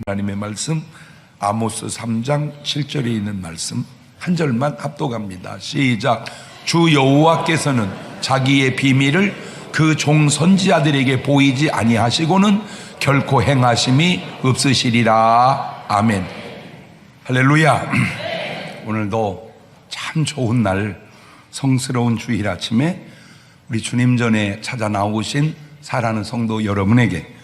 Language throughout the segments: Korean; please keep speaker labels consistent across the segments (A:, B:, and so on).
A: 하나님의 말씀 아모스 3장 7절에 있는 말씀 한 절만 합독합니다. 시작. 주 여호와께서는 자기의 비밀을 그 종 선지자들에게 보이지 아니하시고는 결코 행하심이 없으시리라. 아멘. 할렐루야. 오늘도 참 좋은 날, 성스러운 주일 아침에 우리 주님 전에 찾아 나오신 사랑하는 성도 여러분에게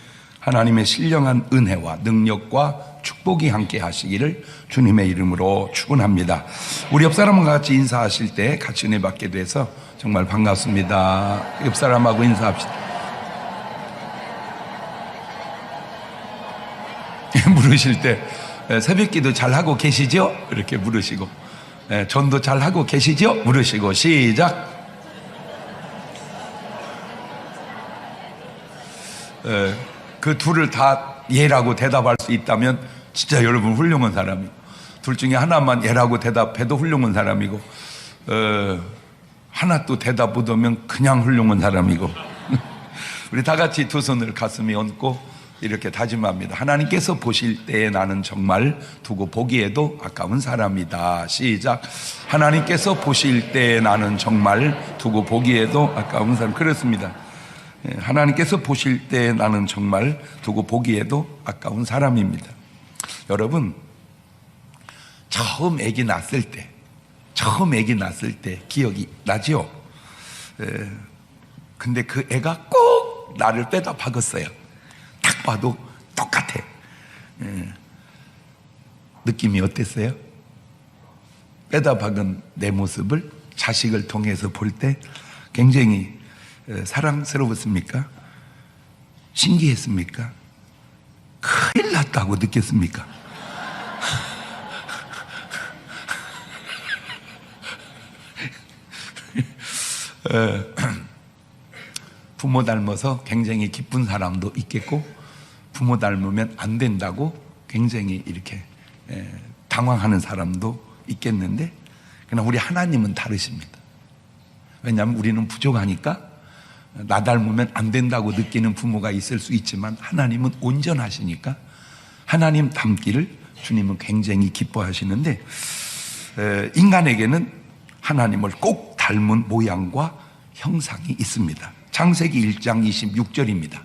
A: 하나님의 신령한 은혜와 능력과 축복이 함께 하시기를 주님의 이름으로 축원합니다. 우리 옆 사람과 같이 인사하실 때 같이 은혜 받게 돼서 정말 반갑습니다. 옆 사람하고 인사합시다. 물으실 때 새벽기도 잘하고 계시죠? 이렇게 물으시고, 전도 잘하고 계시죠? 물으시고. 시작. 그 둘을 다 예라고 대답할 수 있다면 진짜 여러분 훌륭한 사람이고, 둘 중에 하나만 예라고 대답해도 훌륭한 사람이고, 하나 또 대답 못하면 그냥 훌륭한 사람이고. 우리 다 같이 두 손을 가슴에 얹고 이렇게 다짐합니다. 하나님께서 보실 때에 나는 정말 두고 보기에도 아까운 사람이다. 시작. 하나님께서 보실 때에 나는 정말 두고 보기에도 아까운 사람. 그렇습니다. 하나님께서 보실 때 나는 정말 두고 보기에도 아까운 사람입니다. 여러분, 처음 아기 낳았을 때 기억이 나죠? 근데 그 애가 꼭 나를 빼다 박았어요. 딱 봐도 똑같아. 느낌이 어땠어요? 빼다 박은 내 모습을 자식을 통해서 볼 때 굉장히 사랑스러웠습니까? 신기했습니까? 큰일 났다고 느꼈습니까? 부모 닮아서 굉장히 기쁜 사람도 있겠고, 부모 닮으면 안 된다고 굉장히 이렇게 당황하는 사람도 있겠는데, 그러나 우리 하나님은 다르십니다. 왜냐하면 우리는 부족하니까 나 닮으면 안 된다고 느끼는 부모가 있을 수 있지만, 하나님은 온전하시니까 하나님 닮기를 주님은 굉장히 기뻐하시는데, 인간에게는 하나님을 꼭 닮은 모양과 형상이 있습니다. 창세기 1장 26절입니다.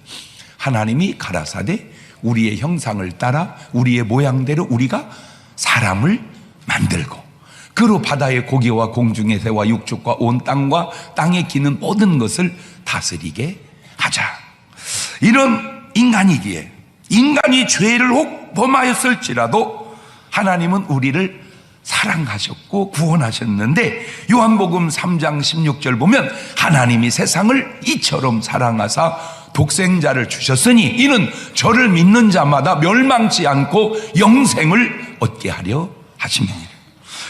A: 하나님이 가라사대 우리의 형상을 따라 우리의 모양대로 우리가 사람을 만들고 그로 바다의 고기와 공중의 새와 육축과 온 땅과 땅에 기는 모든 것을 다스리게 하자. 이런 인간이기에, 인간이 죄를 혹 범하였을지라도 하나님은 우리를 사랑하셨고 구원하셨는데, 요한복음 3장 16절 보면 하나님이 세상을 이처럼 사랑하사 독생자를 주셨으니 이는 저를 믿는 자마다 멸망치 않고 영생을 얻게 하려 하심이니라.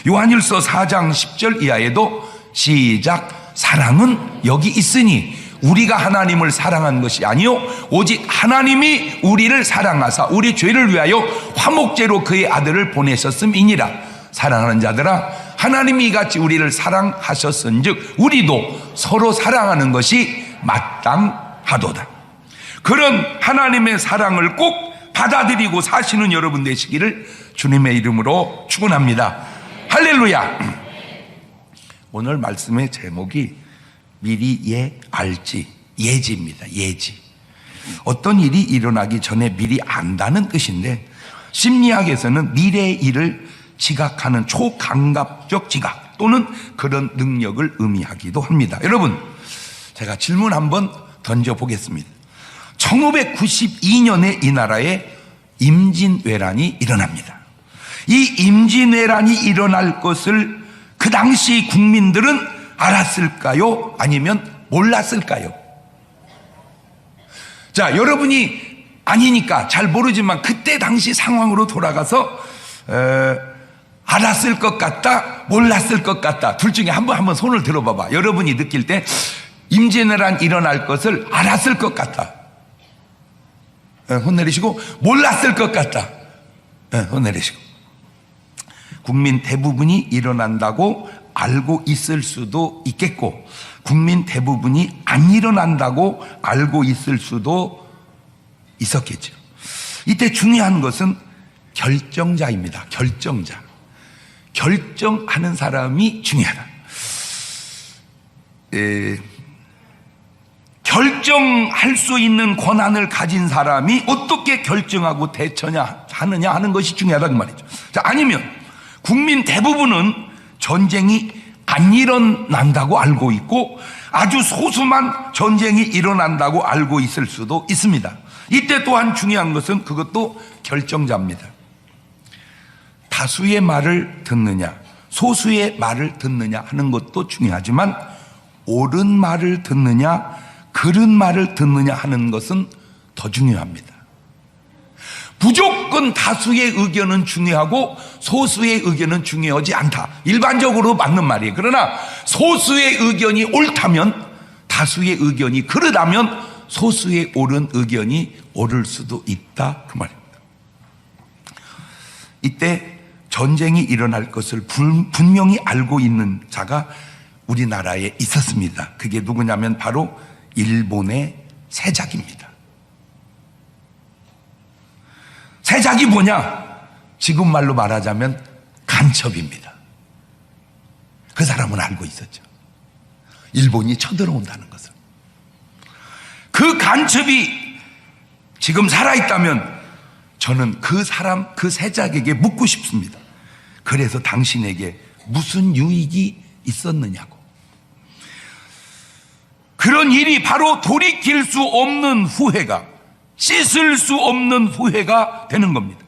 A: 요한일서 4장 10절 이하에도 시작. 사랑은 여기 있으니 우리가 하나님을 사랑한 것이 아니요 오직 하나님이 우리를 사랑하사 우리 죄를 위하여 화목제로 그의 아들을 보내셨음이니라. 사랑하는 자들아, 하나님이 이같이 우리를 사랑하셨은즉 우리도 서로 사랑하는 것이 마땅하도다. 그런 하나님의 사랑을 꼭 받아들이고 사시는 여러분 되시기를 주님의 이름으로 축원합니다. 할렐루야. 오늘 말씀의 제목이 미리 알지, 예지입니다. 예지. 어떤 일이 일어나기 전에 미리 안다는 뜻인데, 심리학에서는 미래의 일을 지각하는 초감각적 지각 또는 그런 능력을 의미하기도 합니다. 여러분, 제가 질문 한번 던져보겠습니다. 1592년에 이 나라에 임진왜란이 일어납니다. 이 임진왜란이 일어날 것을 그 당시 국민들은 알았을까요? 아니면 몰랐을까요? 자, 여러분이 아니니까 잘 모르지만 그때 당시 상황으로 돌아가서 알았을 것 같다, 몰랐을 것 같다, 둘 중에 한번 손을 들어봐봐. 여러분이 느낄 때 임진왜란 일어날 것을 알았을 것 같다, 손 내리시고. 몰랐을 것 같다, 손 내리시고. 국민 대부분이 일어난다고 알고 있을 수도 있겠고, 국민 대부분이 안 일어난다고 알고 있을 수도 있었겠죠. 이때 중요한 것은 결정자입니다. 결정자. 결정하는 사람이 중요하다. 결정할 수 있는 권한을 가진 사람이 어떻게 결정하고 하느냐 하는 것이 중요하다 그 말이죠. 자, 아니면 국민 대부분은 전쟁이 안 일어난다고 알고 있고 아주 소수만 전쟁이 일어난다고 알고 있을 수도 있습니다. 이때 또한 중요한 것은 그것도 결정자입니다. 다수의 말을 듣느냐 소수의 말을 듣느냐 하는 것도 중요하지만 옳은 말을 듣느냐 그른 말을 듣느냐 하는 것은 더 중요합니다. 무조건 다수의 의견은 중요하고 소수의 의견은 중요하지 않다. 일반적으로 맞는 말이에요. 그러나 소수의 의견이 옳다면 다수의 의견이 그르다면 소수의 옳은 의견이 옳을 수도 있다 그 말입니다. 이때 전쟁이 일어날 것을 분명히 알고 있는 자가 우리나라에 있었습니다. 그게 누구냐면 바로 일본의 세작입니다. 세작이 뭐냐? 지금 말로 말하자면 간첩입니다. 그 사람은 알고 있었죠. 일본이 쳐들어온다는 것을. 그 간첩이 지금 살아있다면 저는 그 사람, 그 세작에게 묻고 싶습니다. 그래서 당신에게 무슨 유익이 있었느냐고. 그런 일이 바로 돌이킬 수 없는 후회가, 씻을 수 없는 후회가 되는 겁니다.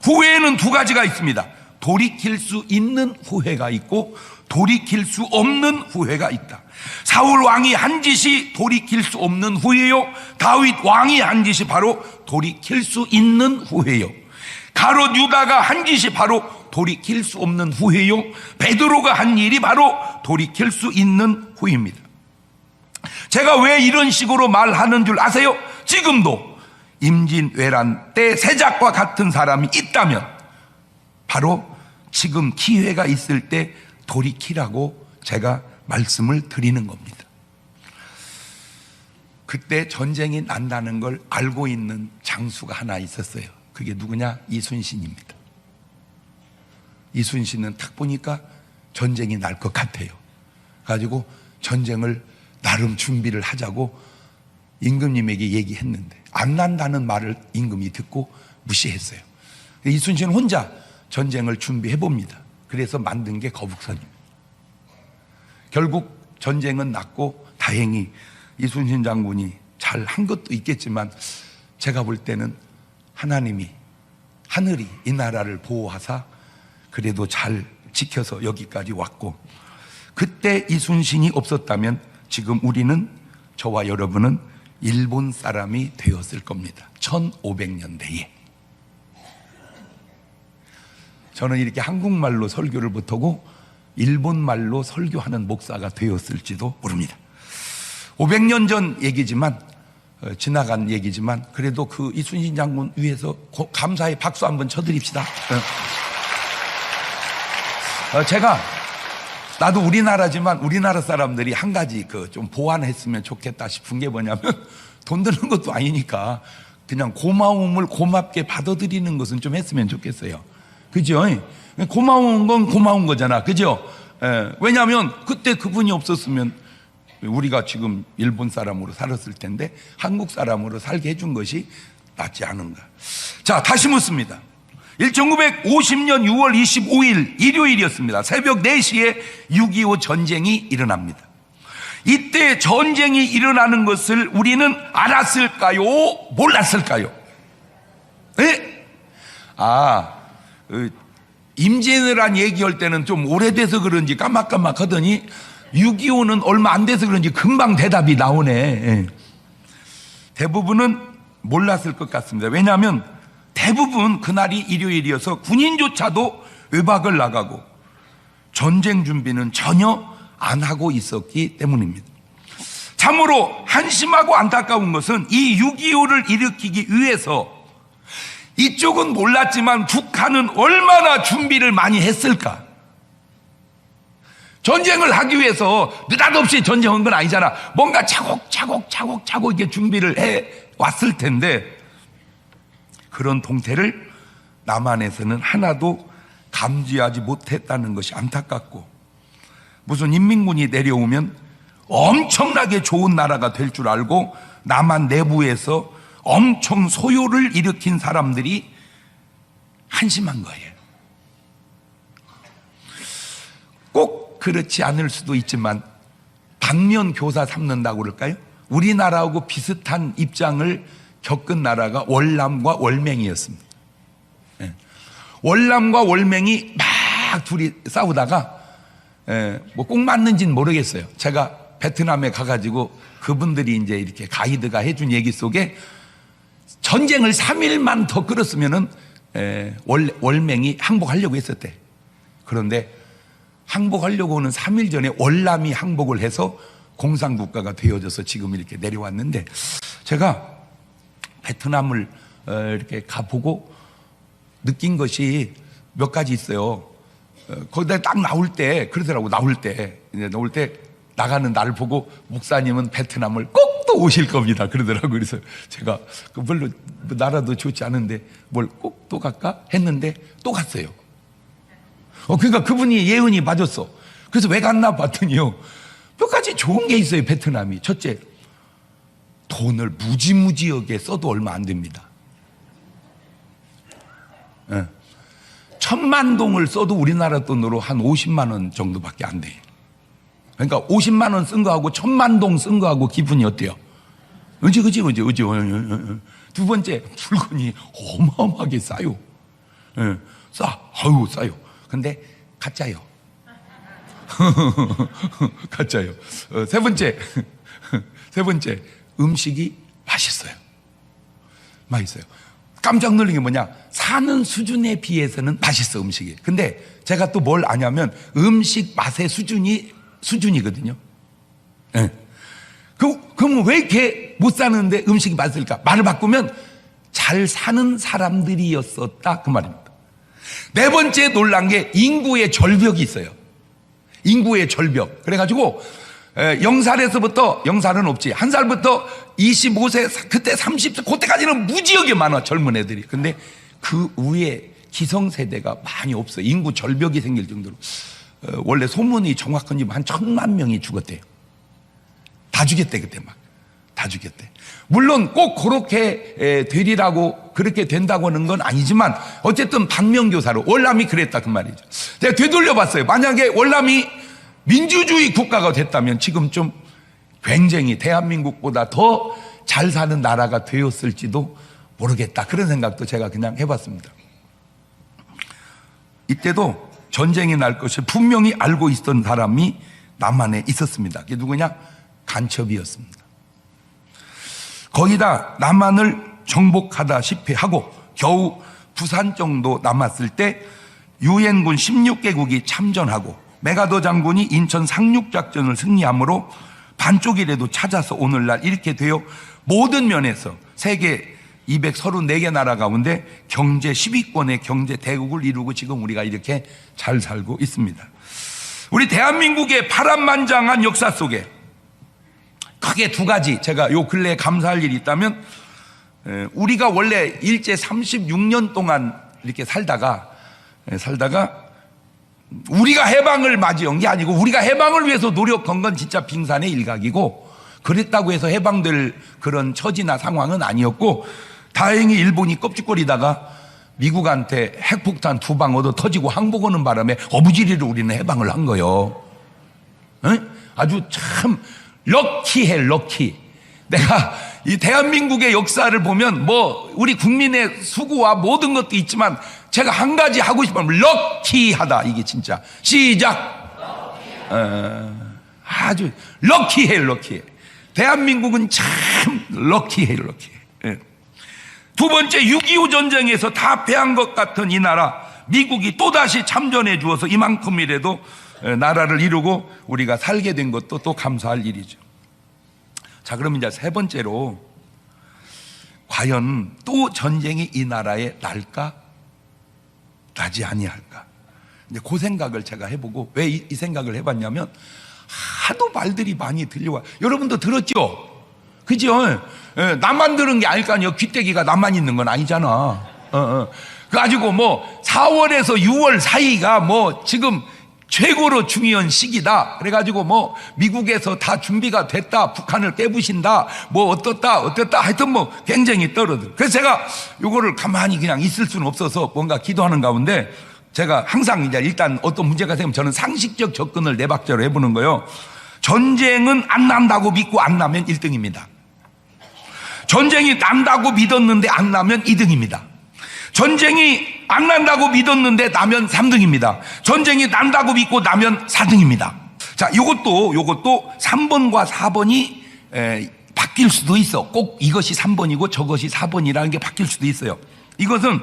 A: 후회에는 두 가지가 있습니다. 돌이킬 수 있는 후회가 있고 돌이킬 수 없는 후회가 있다. 사울 왕이 한 짓이 돌이킬 수 없는 후회요, 다윗 왕이 한 짓이 바로 돌이킬 수 있는 후회요, 가롯 유다가 한 짓이 바로 돌이킬 수 없는 후회요, 베드로가 한 일이 바로 돌이킬 수 있는 후회입니다. 제가 왜 이런 식으로 말하는 줄 아세요? 지금도 임진왜란 때 세작과 같은 사람이 있다면 바로 지금 기회가 있을 때 돌이키라고 제가 말씀을 드리는 겁니다. 그때 전쟁이 난다는 걸 알고 있는 장수가 하나 있었어요. 그게 누구냐? 이순신입니다. 이순신은 딱 보니까 전쟁이 날 것 같아요. 가지고 전쟁을 나름 준비를 하자고 임금님에게 얘기했는데 안 난다는 말을 임금이 듣고 무시했어요. 이순신은 혼자 전쟁을 준비해 봅니다. 그래서 만든 게 거북선입니다. 결국 전쟁은 났고 다행히 이순신 장군이 잘 한 것도 있겠지만 제가 볼 때는 하나님이, 하늘이 이 나라를 보호하사 그래도 잘 지켜서 여기까지 왔고, 그때 이순신이 없었다면 지금 우리는, 저와 여러분은 일본 사람이 되었을 겁니다. 1500년대에. 저는 이렇게 한국말로 설교를 못하고 일본말로 설교하는 목사가 되었을지도 모릅니다. 500년 전 얘기지만, 지나간 얘기지만 그래도 그 이순신 장군 위해서 감사의 박수 한번 쳐드립시다. 제가, 나도 우리나라지만 우리나라 사람들이 한 가지 좀 보완했으면 좋겠다 싶은 게 뭐냐면, 돈 드는 것도 아니니까 그냥 고마움을 고맙게 받아들이는 것은 좀 했으면 좋겠어요. 그죠? 고마운 건 고마운 거잖아. 그죠? 왜냐하면 그때 그분이 없었으면 우리가 지금 일본 사람으로 살았을 텐데 한국 사람으로 살게 해준 것이 낫지 않은가. 자, 다시 묻습니다. 1950년 6월 25일 일요일이었습니다. 새벽 4시에 6.25 전쟁이 일어납니다. 이때 전쟁이 일어나는 것을 우리는 알았을까요? 몰랐을까요? 네? 임진왜란 얘기할 때는 좀 오래돼서 그런지 깜빡깜빡 하더니 6.25는 얼마 안 돼서 그런지 금방 대답이 나오네. 대부분은 몰랐을 것 같습니다. 왜냐하면 대부분 그날이 일요일이어서 군인조차도 외박을 나가고 전쟁 준비는 전혀 안 하고 있었기 때문입니다. 참으로 한심하고 안타까운 것은 이 6.25를 일으키기 위해서 이쪽은 몰랐지만 북한은 얼마나 준비를 많이 했을까. 전쟁을 하기 위해서 느닷없이 전쟁한 건 아니잖아. 뭔가 차곡차곡 이렇게 준비를 해 왔을 텐데, 그런 동태를 남한에서는 하나도 감지하지 못했다는 것이 안타깝고, 무슨 인민군이 내려오면 엄청나게 좋은 나라가 될 줄 알고 남한 내부에서 엄청 소요를 일으킨 사람들이 한심한 거예요. 꼭 그렇지 않을 수도 있지만 당면 교사 삼는다고 그럴까요? 우리나라하고 비슷한 입장을 겪은 나라가 월남과 월맹이었습니다. 월남과 월맹이 막 둘이 싸우다가 뭐 꼭 맞는지는 모르겠어요. 제가 베트남에 가가지고 그분들이 이제 이렇게 가이드가 해준 얘기 속에 전쟁을 3일만 더 끌었으면은 월맹이 항복하려고 했었대. 그런데 항복하려고는 3일 전에 월남이 항복을 해서 공산국가가 되어져서 지금 이렇게 내려왔는데, 제가 베트남을 이렇게 가보고 느낀 것이 몇 가지 있어요. 거기다 딱 나올 때 그러더라고. 나올 때 나가는 날 보고 목사님은 베트남을 꼭 또 오실 겁니다 그러더라고. 그래서 제가 별로 나라도 좋지 않은데 뭘 꼭 또 갈까 했는데 또 갔어요. 그러니까 그분이 예언이 맞았어. 그래서 왜 갔나 봤더니요, 몇 가지 좋은 게 있어요 베트남이. 첫째, 돈을 무지무지하게 써도 얼마 안 됩니다. 1000만 동을 써도 우리나라 돈으로 한 50만 원 정도밖에 안 돼요. 그러니까 50만 원 쓴 거하고 1000만 동 쓴 거하고 기분이 어때요? 그지. 두 번째, 물건이 어마어마하게 싸요. 싸요. 근데 가짜요. 가짜요. 세 번째, 음식이 맛있어요. 깜짝 놀란 게 뭐냐? 사는 수준에 비해서는 맛있어, 음식이. 근데 제가 또 뭘 아냐면 음식 맛의 수준이거든요. 그럼 왜 이렇게 못 사는데 음식이 맛있을까? 말을 바꾸면 잘 사는 사람들이었었다, 그 말입니다. 네 번째 놀란 게 인구의 절벽이 있어요. 인구의 절벽. 그래가지고 0살에서부터, 0살은 없지, 1살부터 25세, 그때 30세, 그때까지는 무지하게 많아, 젊은 애들이. 근데 그 위에 기성세대가 많이 없어요. 인구 절벽이 생길 정도로. 원래 소문이 정확한지 한 1000만 명이 죽었대요. 다 죽였대, 그때 막. 다 죽였대. 물론 꼭 그렇게 되리라고, 그렇게 된다고 하는 건 아니지만 어쨌든 방면교사로 월남이 그랬다, 그 말이죠. 제가 되돌려 봤어요. 만약에 월남이 민주주의 국가가 됐다면 지금쯤 굉장히 대한민국보다 더 잘 사는 나라가 되었을지도 모르겠다, 그런 생각도 제가 그냥 해봤습니다. 이때도 전쟁이 날 것을 분명히 알고 있었던 사람이 남한에 있었습니다. 그게 누구냐? 간첩이었습니다. 거기다 남한을 정복하다시피 하고 겨우 부산 정도 남았을 때 유엔군 16개국이 참전하고 메가더 장군이 인천 상륙작전을 승리함으로 반쪽이라도 찾아서 오늘날 이렇게 되어 모든 면에서 세계 234개 나라 가운데 경제 10위권의 경제 대국을 이루고 지금 우리가 이렇게 잘 살고 있습니다. 우리 대한민국의 파란만장한 역사 속에 크게 두 가지 제가 요 근래에 감사할 일이 있다면, 우리가 원래 일제 36년 동안 이렇게 살다가 우리가 해방을 맞이한 게 아니고 우리가 해방을 위해서 노력한 건 진짜 빙산의 일각이고, 그랬다고 해서 해방될 그런 처지나 상황은 아니었고, 다행히 일본이 껍질거리다가 미국한테 핵폭탄 2방 얻어 터지고 항복하는 바람에 어부지리로 우리는 해방을 한 거예요. 아주 참 럭키해, 럭키. 내가 이 대한민국의 역사를 보면 뭐 우리 국민의 수고와 모든 것도 있지만 제가 한 가지 하고 싶으면 럭키하다, 이게 진짜. 시작. 아주 럭키해, 럭키해. 대한민국은 참 럭키해, 럭키해. 두 번째, 6.25 전쟁에서 다 패한 것 같은 이 나라, 미국이 또다시 참전해 주어서 이만큼이라도 나라를 이루고 우리가 살게 된 것도 또 감사할 일이죠. 자, 그럼 이제 세 번째로, 과연 또 전쟁이 이 나라에 날까? 나지 아니할까? 이제 그 생각을 제가 해보고, 왜 이 생각을 해봤냐면, 하도 말들이 많이 들려와. 여러분도 들었죠? 그죠? 나만 들은 게 아닐 거 아니에요. 귀때기가 나만 있는 건 아니잖아. 가지고 뭐 4월에서 6월 사이가 뭐 지금 최고로 중요한 시기다. 그래가지고 뭐 미국에서 다 준비가 됐다. 북한을 깨부신다. 뭐 어떻다. 하여튼 뭐 굉장히 떨어져. 그래서 제가 요거를 가만히 그냥 있을 수는 없어서 뭔가 기도하는 가운데 제가 항상 이제 일단 어떤 문제가 생기면 저는 상식적 접근을 네 박자로 해보는 거예요. 전쟁은 안 난다고 믿고 안 나면 1등입니다. 전쟁이 난다고 믿었는데 안 나면 2등입니다. 전쟁이 안 난다고 믿었는데 나면 3등입니다. 전쟁이 난다고 믿고 나면 4등입니다. 자, 요것도 3번과 4번이 바뀔 수도 있어. 꼭 이것이 3번이고 저것이 4번이라는 게 바뀔 수도 있어요. 이거는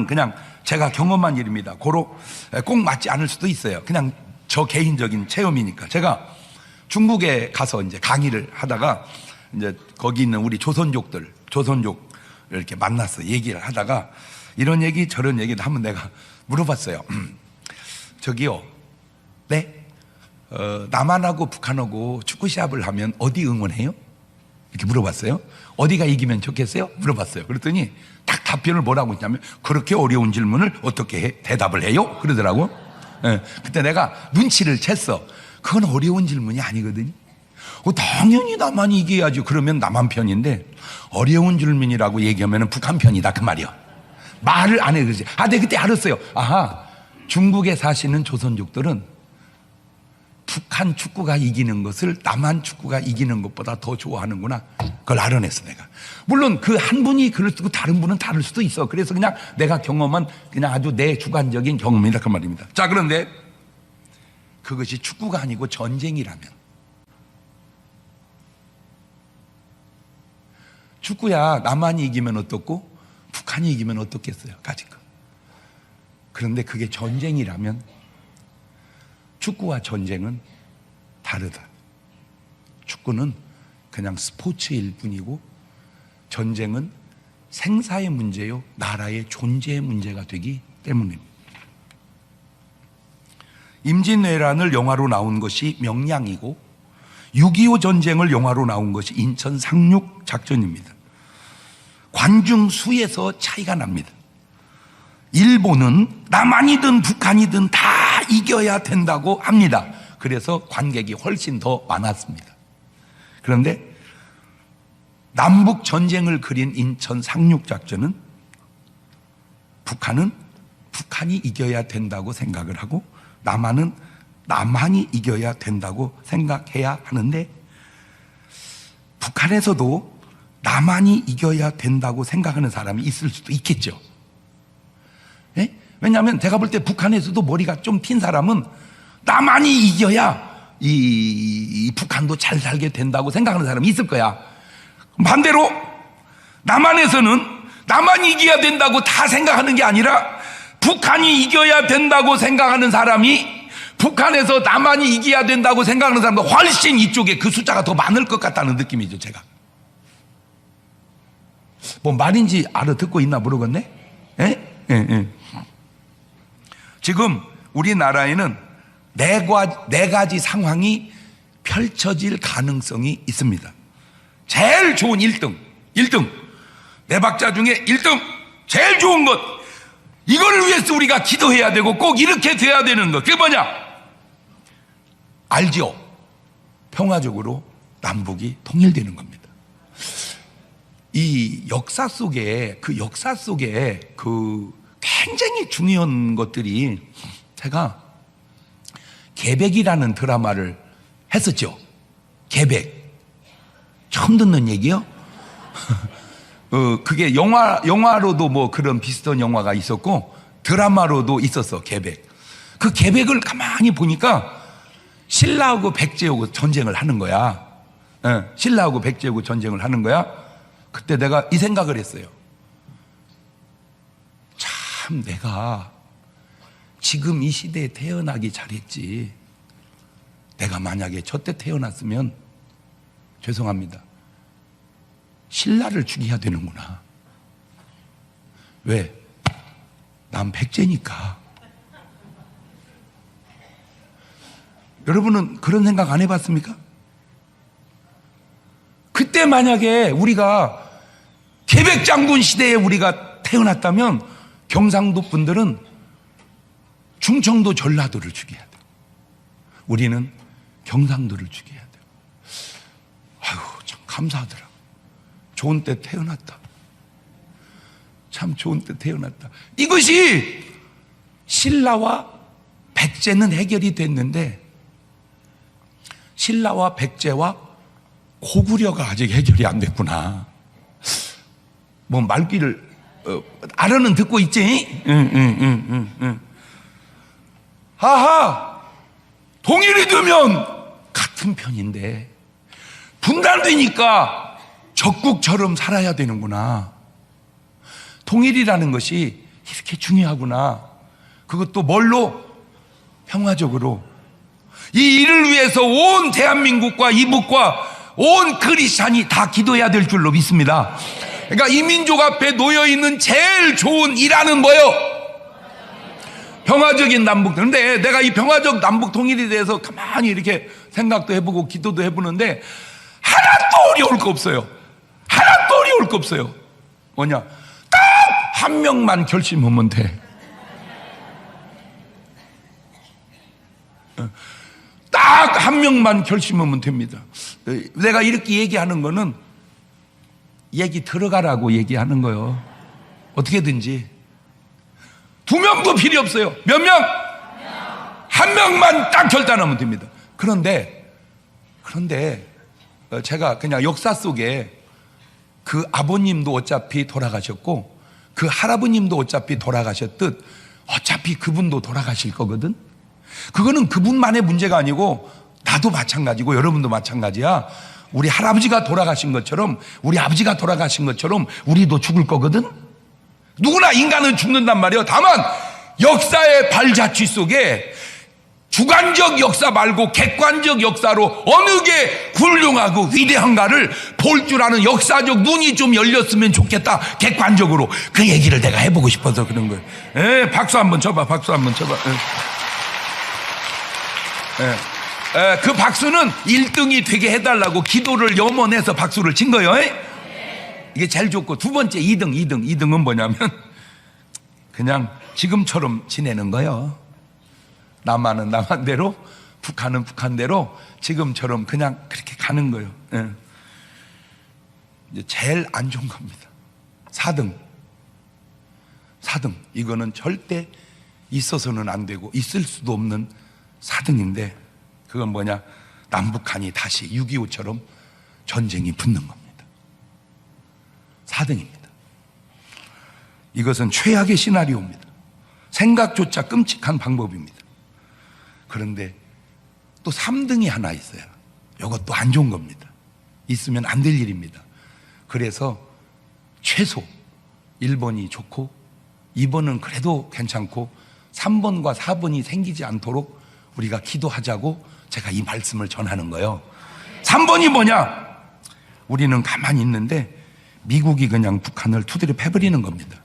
A: 그냥 제가 경험한 일입니다. 고로 꼭 맞지 않을 수도 있어요. 그냥 저 개인적인 체험이니까. 제가 중국에 가서 이제 강의를 하다가 이제 거기 있는 우리 조선족 이렇게 만나서 얘기를 하다가 이런 얘기 저런 얘기를 하면 내가 물어봤어요. 저기요, 네? 남한하고 북한하고 축구 시합을 하면 어디 응원해요? 이렇게 물어봤어요. 어디가 이기면 좋겠어요? 물어봤어요. 그랬더니 딱 답변을 뭐라고 했냐면 그렇게 어려운 질문을 어떻게 대답을 해요? 그러더라고. 그때 내가 눈치를 챘어. 그건 어려운 질문이 아니거든요. 당연히 남한이 이겨야죠. 그러면 남한 편인데 어려운 질문이라고 얘기하면 북한 편이다 그 말이요. 말을 안 해. 그러지. 내가 그때 알았어요. 중국에 사시는 조선족들은 북한 축구가 이기는 것을 남한 축구가 이기는 것보다 더 좋아하는구나. 그걸 알아냈어 내가. 물론 그 한 분이 그럴 수도 다른 분은 다를 수도 있어. 그래서 그냥 내가 경험한 그냥 아주 내 주관적인 경험이다 그 말입니다. 자, 그런데 그것이 축구가 아니고 전쟁이라면, 축구야 남한이 이기면 어떻고 북한이 이기면 어떻겠어요? 가진 거. 그런데 그게 전쟁이라면 축구와 전쟁은 다르다. 축구는 그냥 스포츠일 뿐이고 전쟁은 생사의 문제요 나라의 존재의 문제가 되기 때문입니다. 임진왜란을 영화로 나온 것이 명량이고 6.25 전쟁을 영화로 나온 것이 인천 상륙 작전입니다. 관중 수에서 차이가 납니다. 일본은 남한이든 북한이든 다 이겨야 된다고 합니다. 그래서 관객이 훨씬 더 많았습니다. 그런데 남북 전쟁을 그린 인천 상륙 작전은 북한은 북한이 이겨야 된다고 생각을 하고 남한은 남한이 이겨야 된다고 생각해야 하는데, 북한에서도 남한이 이겨야 된다고 생각하는 사람이 있을 수도 있겠죠. 예? 왜냐하면 제가 볼 때 북한에서도 머리가 좀 튄 사람은 남한이 이겨야 이 북한도 잘 살게 된다고 생각하는 사람이 있을 거야. 반대로 남한에서는 남한이 이겨야 된다고 다 생각하는 게 아니라 북한이 이겨야 된다고 생각하는 사람이 북한에서 남한이 이겨야 된다고 생각하는 사람도 훨씬 이쪽에 그 숫자가 더 많을 것 같다는 느낌이죠. 제가 뭐 말인지 알아듣고 있나 모르겠네. 예. 지금 우리나라에는 네 가지 상황이 펼쳐질 가능성이 있습니다. 제일 좋은 1등 네 박자 중에 1등 제일 좋은 것, 이거를 위해서 우리가 기도해야 되고 꼭 이렇게 돼야 되는 것, 그게 뭐냐? 알죠? 평화적으로 남북이 통일되는 겁니다. 이 역사 속에 그 굉장히 중요한 것들이, 제가 계백이라는 드라마를 했었죠. 계백 처음 듣는 얘기요? 그게 영화로도 뭐 그런 비슷한 영화가 있었고 드라마로도 있었어. 계백. 그 계백을 가만히 보니까 신라하고 백제하고 전쟁을 하는 거야. 신라하고 백제하고 전쟁을 하는 거야. 그때 내가 이 생각을 했어요. 참 내가 지금 이 시대에 태어나기 잘했지. 내가 만약에 저때 태어났으면 죄송합니다, 신라를 죽여야 되는구나. 왜? 난 백제니까. 여러분은 그런 생각 안 해봤습니까? 그때 만약에 우리가 계백장군 시대에 우리가 태어났다면 경상도 분들은 충청도 전라도를 죽여야 돼요. 우리는 경상도를 죽여야 돼요. 아유, 참 감사하더라. 좋은 때 태어났다. 참 좋은 때 태어났다. 이것이 신라와 백제는 해결이 됐는데 신라와 백제와 고구려가 아직 해결이 안 됐구나. 뭐 말귀를 알아는 듣고 있지? 응. 하하, 통일이 되면 같은 편인데 분단되니까 적국처럼 살아야 되는구나. 통일이라는 것이 이렇게 중요하구나. 그것도 뭘로? 평화적으로. 이 일을 위해서 온 대한민국과 이북과 온 크리스찬이 다 기도해야 될 줄로 믿습니다. 그러니까 이 민족 앞에 놓여있는 제일 좋은 일하는 뭐예요? 평화적인 남북. 그런데 내가 이 평화적 남북 통일에 대해서 가만히 이렇게 생각도 해보고 기도도 해보는데 하나도 어려울 거 없어요. 하나도 어려울 거 없어요. 뭐냐? 딱 한 명만 결심하면 돼. 딱 한 명만 결심하면 됩니다. 내가 이렇게 얘기하는 거는 얘기 들어가라고 얘기하는 거예요. 어떻게든지. 2명도 필요 없어요. 몇 명? 한 명만 딱 결단하면 됩니다. 그런데 제가 그냥 역사 속에 그 아버님도 어차피 돌아가셨고 그 할아버님도 어차피 돌아가셨듯 어차피 그분도 돌아가실 거거든. 그거는 그분만의 문제가 아니고 나도 마찬가지고 여러분도 마찬가지야. 우리 할아버지가 돌아가신 것처럼 우리 아버지가 돌아가신 것처럼 우리도 죽을 거거든. 누구나 인간은 죽는단 말이에요. 다만 역사의 발자취 속에 주관적 역사 말고 객관적 역사로 어느 게 훌륭하고 위대한가를 볼 줄 아는 역사적 눈이 좀 열렸으면 좋겠다. 객관적으로. 그 얘기를 내가 해보고 싶어서 그런 거예요. 박수 한번 쳐봐. 박수 한번 쳐봐. 그 박수는 1등이 되게 해달라고 기도를 염원해서 박수를 친 거예요. 이게 제일 좋고, 두 번째 2등은 뭐냐면 그냥 지금처럼 지내는 거예요. 남한은 남한대로, 북한은 북한대로 지금처럼 그냥 그렇게 가는 거예요. 이제 제일 안 좋은 겁니다. 4등. 이거는 절대 있어서는 안 되고 있을 수도 없는 4등인데 그건 뭐냐? 남북한이 다시 6.25처럼 전쟁이 붙는 겁니다. 4등입니다. 이것은 최악의 시나리오입니다. 생각조차 끔찍한 방법입니다. 그런데 또 3등이 하나 있어요. 이것도 안 좋은 겁니다. 있으면 안 될 일입니다. 그래서 최소 1번이 좋고 2번은 그래도 괜찮고 3번과 4번이 생기지 않도록 우리가 기도하자고 제가 이 말씀을 전하는 거예요. 3번이 뭐냐? 우리는 가만히 있는데 미국이 그냥 북한을 두드려 패버리는 겁니다.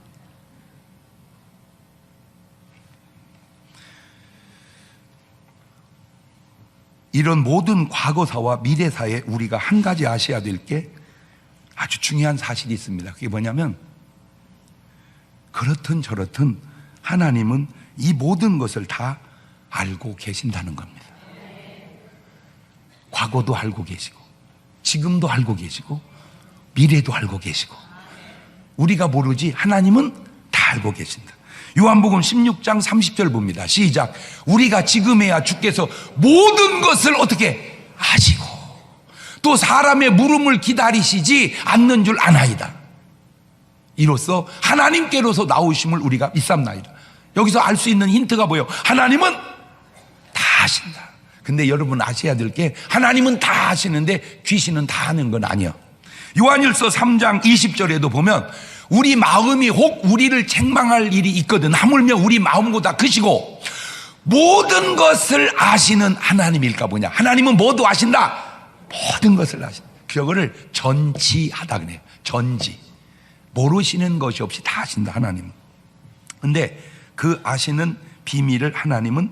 A: 이런 모든 과거사와 미래사에 우리가 한 가지 아셔야 될 게 아주 중요한 사실이 있습니다. 그게 뭐냐면 그렇든 저렇든 하나님은 이 모든 것을 다 알고 계신다는 겁니다. 과거도 알고 계시고 지금도 알고 계시고 미래도 알고 계시고 우리가 모르지 하나님은 다 알고 계신다. 요한복음 16장 30절 봅니다. 시작. 우리가 지금에야 주께서 모든 것을 어떻게 아시고 또 사람의 물음을 기다리시지 않는 줄 아나이다. 이로써 하나님께로서 나오심을 우리가 믿삼나이다. 여기서 알 수 있는 힌트가 뭐예요? 하나님은 다 아신다. 근데 여러분 아셔야 될 게 하나님은 다 아시는데 귀신은 다 아는 건 아니에요. 요한일서 3장 20절에도 보면 우리 마음이 혹 우리를 책망할 일이 있거든 하물며 우리 마음보다 크시고 모든 것을 아시는 하나님일까 보냐. 하나님은 뭐도 아신다. 모든 것을 아신다. 그거를 전지하다 그래요. 전지. 모르시는 것이 없이 다 아신다 하나님은. 근데 그 아시는 비밀을 하나님은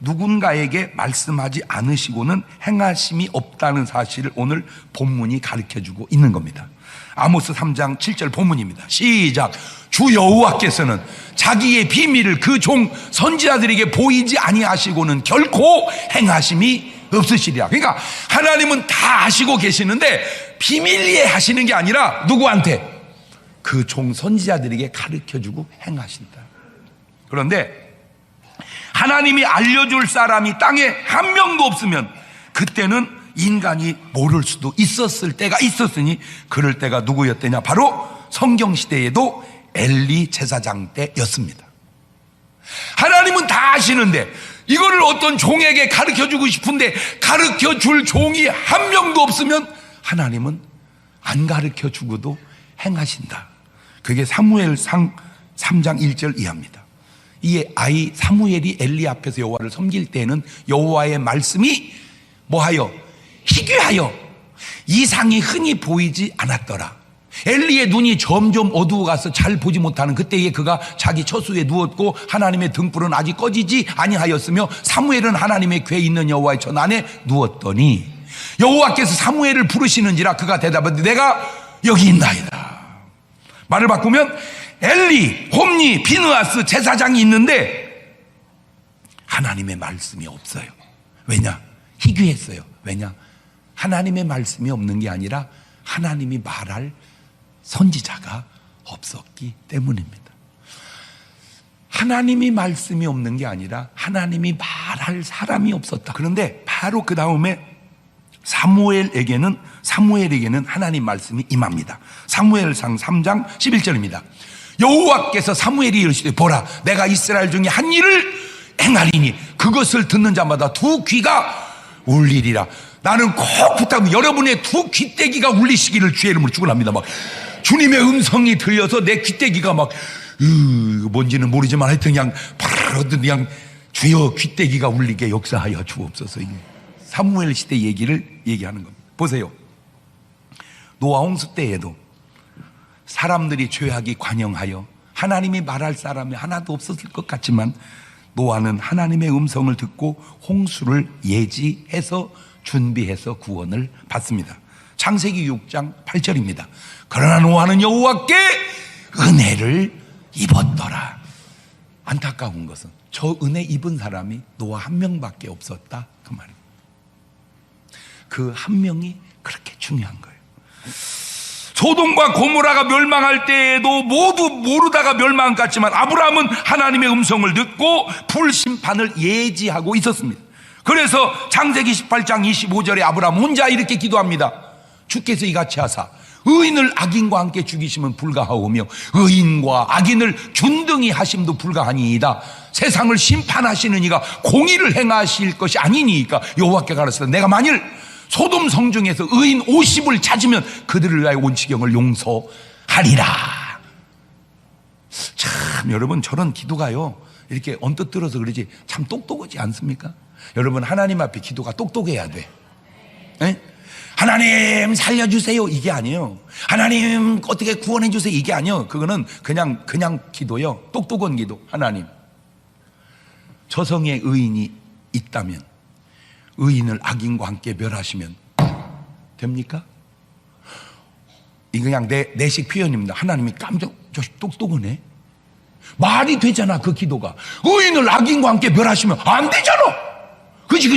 A: 누군가에게 말씀하지 않으시고는 행하심이 없다는 사실을 오늘 본문이 가르쳐주고 있는 겁니다. 아모스 3장 7절 본문입니다. 시작. 주 여호와께서는 자기의 비밀을 그 종 선지자들에게 보이지 아니하시고는 결코 행하심이 없으시리라. 그러니까 하나님은 다 아시고 계시는데 비밀리에 하시는 게 아니라 누구한테? 그 종 선지자들에게 가르쳐주고 행하신다. 그런데 하나님이 알려줄 사람이 땅에 한 명도 없으면 그때는 인간이 모를 수도 있었을 때가 있었으니 그럴 때가 누구였더냐? 바로 성경시대에도 엘리 제사장 때였습니다. 하나님은 다 아시는데 이거를 어떤 종에게 가르쳐주고 싶은데 가르쳐줄 종이 한 명도 없으면 하나님은 안 가르쳐주고도 행하신다. 그게 사무엘상 3장 1절 이하입니다. 이에 아이 사무엘이 엘리 앞에서 여호와를 섬길 때에는 여호와의 말씀이 뭐하여? 희귀하여 이상이 흔히 보이지 않았더라. 엘리의 눈이 점점 어두워가서 잘 보지 못하는 그때에 그가 자기 처수에 누웠고 하나님의 등불은 아직 꺼지지 아니하였으며 사무엘은 하나님의 궤 있는 여호와의 전 안에 누웠더니 여호와께서 사무엘을 부르시는지라 그가 대답하되 내가 여기 있나이다. 말을 바꾸면 엘리, 홈니, 비느하스 제사장이 있는데 하나님의 말씀이 없어요. 왜냐? 희귀했어요. 왜냐? 하나님의 말씀이 없는 게 아니라 하나님이 말할 선지자가 없었기 때문입니다. 하나님이 말씀이 없는 게 아니라 하나님이 말할 사람이 없었다. 그런데 바로 그 다음에 사무엘에게는 하나님 말씀이 임합니다. 사무엘상 3장 11절입니다. 여호와께서 사무엘이 이르시되 보라 내가 이스라엘 중에 한 일을 행하리니 그것을 듣는 자마다 두 귀가 울리리라. 나는 꼭 부탁합니다. 여러분의 두 귀때기가 울리시기를 주의 이름으로 축원합니다. 막 주님의 음성이 들려서 내 귀때기가 막 뭔지는 모르지만 하여튼 그냥 바로 그냥 주여 귀때기가 울리게 역사하여 주옵소서. 사무엘 시대 얘기를 얘기하는 겁니다. 보세요. 노아 홍수 때에도 사람들이 죄악이 관영하여 하나님이 말할 사람이 하나도 없었을 것 같지만 노아는 하나님의 음성을 듣고 홍수를 예지해서 준비해서 구원을 받습니다. 창세기 6장 8절입니다. 그러나 노아는 여호와께 은혜를 입었더라. 안타까운 것은 저 은혜 입은 사람이 노아 한 명밖에 없었다 그 말입니다. 그 한 명이 그렇게 중요한 거예요. 소돔과 고모라가 멸망할 때에도 모두 모르다가 멸망 같지만 아브라함은 하나님의 음성을 듣고 불심판을 예지하고 있었습니다. 그래서 창세기 18장 25절에 아브라함 혼자 이렇게 기도합니다. 주께서 이같이 하사 의인을 악인과 함께 죽이시면 불가하오며 의인과 악인을 균등히 하심도 불가하니이다. 세상을 심판하시는 이가 공의를 행하실 것이 아니니까 여호와께 가라사대 내가 만일 소돔 성중에서 의인 50을 찾으면 그들을 위하여 온 지경을 용서하리라. 참 여러분 저런 기도가요 이렇게 언뜻 들어서 그러지 참 똑똑하지 않습니까? 여러분 하나님 앞에 기도가 똑똑해야 돼. 에? 하나님 살려주세요 이게 아니에요. 하나님 어떻게 구원해 주세요 이게 아니에요. 그거는 그냥 기도요. 똑똑한 기도. 하나님 저성에 의인이 있다면 의인을 악인과 함께 멸하시면 됩니까? 이거 그냥 내식 표현입니다. 하나님이 깜짝 똑똑하네. 말이 되잖아 그 기도가. 의인을 악인과 함께 멸하시면 안 되잖아. 그지.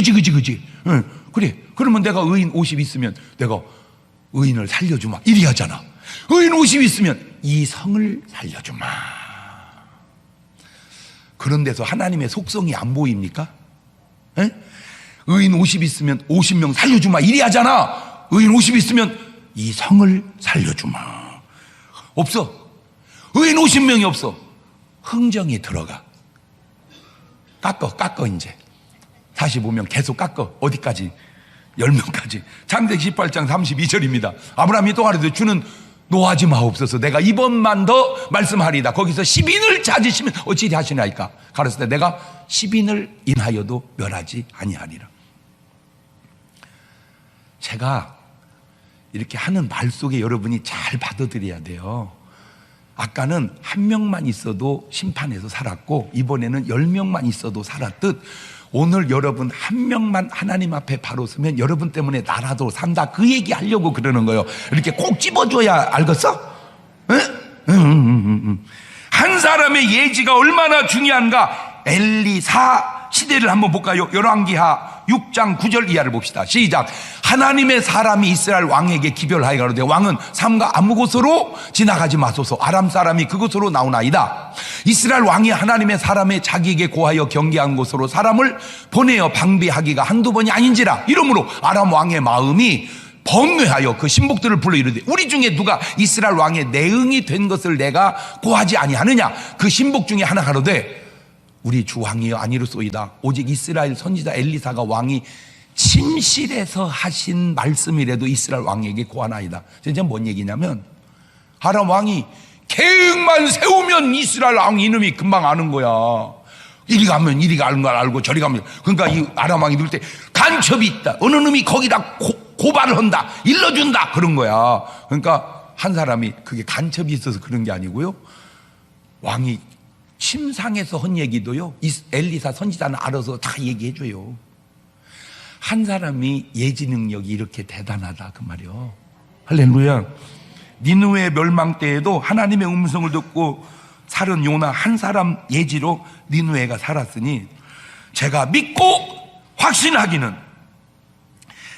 A: 응. 그래. 그러면 내가 의인 50 있으면 내가 의인을 살려주마 이리 하잖아. 의인 50 있으면 이 성을 살려주마. 그런 데서 하나님의 속성이 안 보입니까? 에? 의인 50 있으면 50명 살려주마 이리 하잖아. 의인 50 있으면 이 성을 살려주마. 없어. 의인 50명이 없어. 흥정이 들어가. 깎어 이제 45명 계속 깎어. 어디까지? 10명까지. 창세기 18장 32절입니다. 아브라함이 또 가로되 주는 노하지 마옵소서. 내가 이번만 더 말씀하리다. 거기서 10인을 찾으시면 어찌 하시나이까? 가로되 때 내가 10인을 인하여도 멸하지 아니하리라. 제가 이렇게 하는 말 속에 여러분이 잘 받아들여야 돼요. 아까는 한 명만 있어도 심판에서 살았고 이번에는 10명만 있어도 살았듯 오늘 여러분 한 명만 하나님 앞에 바로 서면 여러분 때문에 나라도 산다, 그 얘기 하려고 그러는 거예요. 이렇게 꼭 집어줘야 알겠어? 한 사람의 예지가 얼마나 중요한가. 엘리사 시대를 한번 볼까요? 열왕기하 6장 9절 이하를 봅시다. 시작. 하나님의 사람이 이스라엘 왕에게 기별하여 가로되 왕은 삼가 아무 곳으로 지나가지 마소서. 아람 사람이 그곳으로 나오나이다. 이스라엘 왕이 하나님의 사람의 자기에게 고하여 경계한 곳으로 사람을 보내어 방비하기가 한두 번이 아닌지라. 이러므로 아람 왕의 마음이 번뇌하여 그 신복들을 불러 이르되 우리 중에 누가 이스라엘 왕의 내응이 된 것을 내가 고하지 아니하느냐. 그 신복 중에 하나 가로되 우리 주 왕이여 아니로소이다. 오직 이스라엘 선지자 엘리사가 왕이 침실에서 하신 말씀이라도 이스라엘 왕에게 고하나이다. 진짜 뭔 얘기냐면 아람 왕이 계획만 세우면 이스라엘 왕 이놈이 금방 아는 거야. 이리 가면 이리 가는 걸 알고 저리 가면. 그러니까 이 아람 왕이 들을 때 간첩이 있다, 어느 놈이 거기다 고발을 한다, 일러준다, 그런 거야. 그러니까 한 사람이, 그게 간첩이 있어서 그런 게 아니고요, 왕이 침상에서 한 얘기도요 엘리사 선지자는 알아서 다 얘기해줘요. 한 사람이 예지 능력이 이렇게 대단하다, 그 말이요. 할렐루야. 니느웨 멸망 때에도 하나님의 음성을 듣고 살은 요나 한 사람 예지로 니느웨가 살았으니 제가 믿고 확신하기는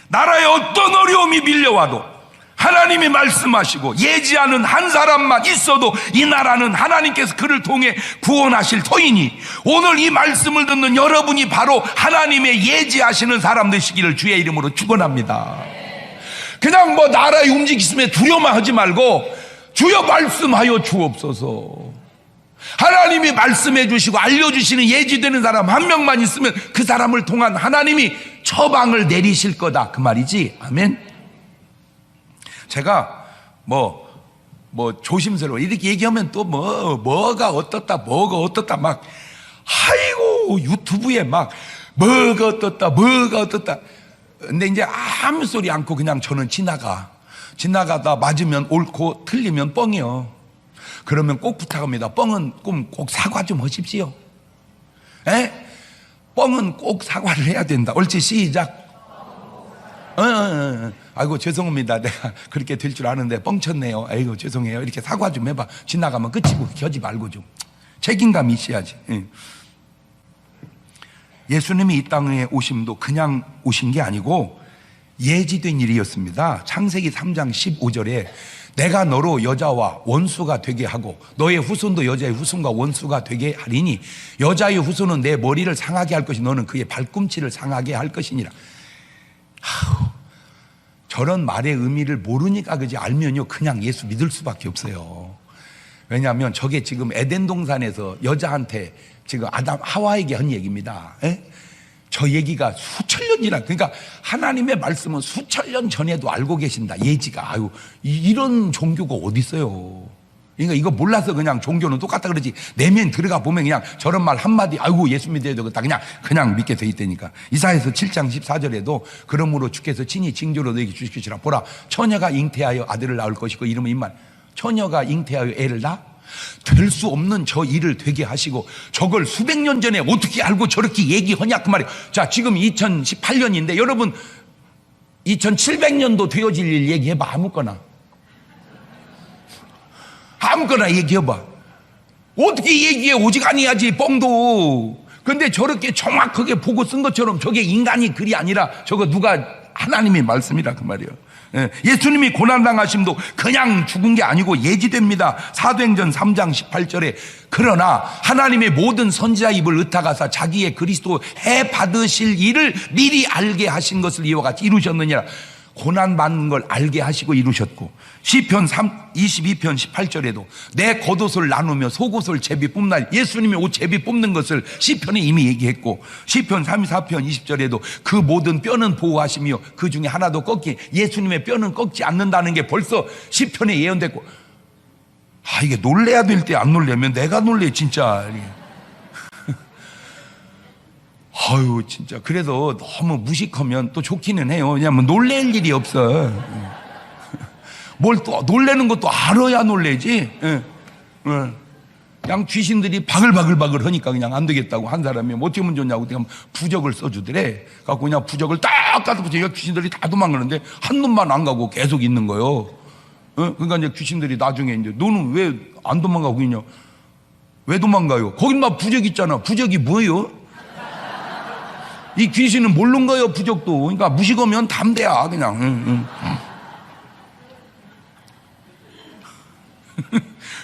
A: 나라에 어떤 어려움이 밀려와도 하나님이 말씀하시고 예지하는 한 사람만 있어도 이 나라는 하나님께서 그를 통해 구원하실 터이니 오늘 이 말씀을 듣는 여러분이 바로 하나님의 예지하시는 사람 되시기를 주의 이름으로 축원합니다. 그냥 뭐 나라의 움직임에 두려워만 하지 말고 주여 말씀하여 주옵소서. 하나님이 말씀해 주시고 알려주시는 예지되는 사람 한 명만 있으면 그 사람을 통한 하나님이 처방을 내리실 거다, 그 말이지. 아멘. 제가 뭐 조심스러워 이렇게 얘기하면 또 뭐가 어떻다 막, 아이고 유튜브에 막 뭐가 어떻다. 근데 이제 아무 소리 않고 그냥 저는 지나가다 맞으면 옳고 틀리면 뻥이요. 그러면 꼭 부탁합니다. 뻥은 꼭 사과 좀 하십시오. 에? 뻥은 꼭 사과를 해야 된다. 옳지, 시작. 아이고 죄송합니다. 내가 그렇게 될 줄 아는데 뻥쳤네요. 아이고 죄송해요. 이렇게 사과 좀 해봐. 지나가면 끝이고 겨지 말고 좀 책임감이 있어야지. 예수님이 이 땅에 오심도 그냥 오신 게 아니고 예지된 일이었습니다. 창세기 3장 15절에 내가 너로 여자와 원수가 되게 하고 너의 후손도 여자의 후손과 원수가 되게 하리니 여자의 후손은 내 머리를 상하게 할 것이 너는 그의 발꿈치를 상하게 할 것이니라. 저런 말의 의미를 모르니까, 그지? 알면요 그냥 예수 믿을 수밖에 없어요. 왜냐하면 저게 지금 에덴 동산에서 여자한테 지금 아담 하와에게 한 얘기입니다. 저 얘기가 수천 년이나, 그러니까 하나님의 말씀은 수천 년 전에도 알고 계신다, 예지가. 아유, 이런 종교가 어디 있어요? 그러니까 이거 몰라서 그냥 종교는 똑같다 그러지, 내면 들어가 보면 그냥 저런 말 한마디, 아이고 예수 믿어야 되겠다, 그냥 믿게 돼 있다니까. 이사야서 7장 14절에도 그러므로 주께서 친히 징조로 너에게 주시기시라. 보라, 처녀가 잉태하여 아들을 낳을 것이고 이름은 임만. 처녀가 잉태하여 애를 낳아? 될 수 없는 저 일을 되게 하시고 저걸 수백 년 전에 어떻게 알고 저렇게 얘기하냐, 그 말이에요. 자, 지금 2018년인데 여러분 2700년도 되어질 일 얘기해봐. 아무거나 얘기해봐. 어떻게 얘기해? 오직 아니야지, 뻥도. 근데 저렇게 정확하게 보고 쓴 것처럼 저게 인간이 글이 아니라 저거 누가 하나님의 말씀이라, 그 말이에요. 예수님이 고난당하심도 그냥 죽은 게 아니고 예지됩니다. 사도행전 3장 18절에 그러나 하나님의 모든 선지자 입을 의탁하사 자기의 그리스도 해 받으실 일을 미리 알게 하신 것을 이와 같이 이루셨느니라. 고난받는 걸 알게 하시고 이루셨고, 시편 22편 18절에도 내 겉옷을 나누며 속옷을 제비 뽑나, 예수님이 옷 제비 뽑는 것을 시편에 이미 얘기했고, 시편 34편 20절에도 그 모든 뼈는 보호하시며 그 중에 하나도 예수님의 뼈는 꺾지 않는다는 게 벌써 시편에 예언됐고, 이게 놀래야 될 때 안 놀래면 내가 놀래 진짜. 아유 진짜. 그래도 너무 무식하면 또 좋기는 해요. 왜냐하면 놀랄 일이 없어. 뭘 또 놀래는 것도 알아야 놀래지. 그냥 귀신들이 바글바글 하니까 그냥 안 되겠다고 한 사람이 어떻게 하면 좋냐고 그냥 부적을 써주더래. 갖고 그냥 부적을 딱 갖다 붙이니까 귀신들이 다 도망가는데 한 놈만 안 가고 계속 있는 거예요. 그러니까 이제 귀신들이 나중에 이제 너는 왜 안 도망가고 있냐? 왜 도망가요? 거긴 막 부적 있잖아. 부적이 뭐예요? 이 귀신은 모르는 거예요, 부적도. 그러니까 무식하면 담대야, 그냥.